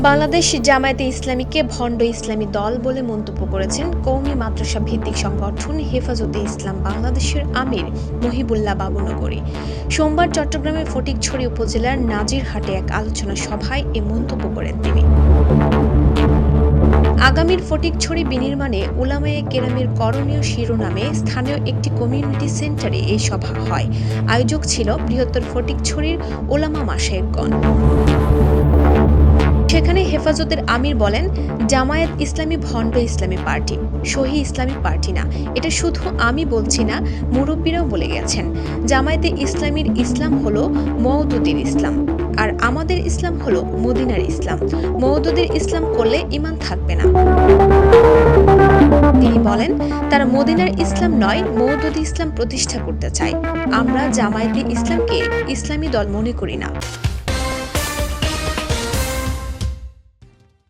বাংলাদেশ জামায়াতে ইসলামীকে ভণ্ড ইসলামী দল বলে মন্তব্য করেছেন কওমি মাদ্রাসা ভিত্তিক সংগঠন হেফাজতে ইসলাম বাংলাদেশের আমির মহিবুল্লাহ বাবুনগরী। সোমবার চট্টগ্রামের ফটিকছড়ি উপজেলার নাজিরহাটে এক আলোচনা সভায় এ মন্তব্য করেন তিনি। আগামীর ফটিকছড়ি বিনির্মাণে উলামায়ে কেরামের করণীয় শিরোনামে স্থানীয় একটি কমিউনিটি সেন্টারে এই সভা হয়। আয়োজক ছিল বৃহত্তর ফটিকছড়ির ওলামা মাশায়েখগণ। সেখানে হেফাজতের আমির বলেন, জামায়াত ইসলামী ভণ্ড ইসলামী পার্টি, সহি ইসলামী পার্টি না। এটা শুধু আমি বলছি না, মুরব্বীরাও বলে গেছেন। জামায়াতে ইসলামীর ইসলাম হলো মওদুদের ইসলাম, আর আমাদের ইসলাম হলো মদিনার ইসলাম। মওদুদের ইসলাম করলে ঈমান থাকবে না। তিনি বলেন, তারা মদিনার ইসলাম নয়, মওদুদি ইসলাম প্রতিষ্ঠা করতে চায়। আমরা জামায়াতে ইসলামকে ইসলামী দল মনে করি না।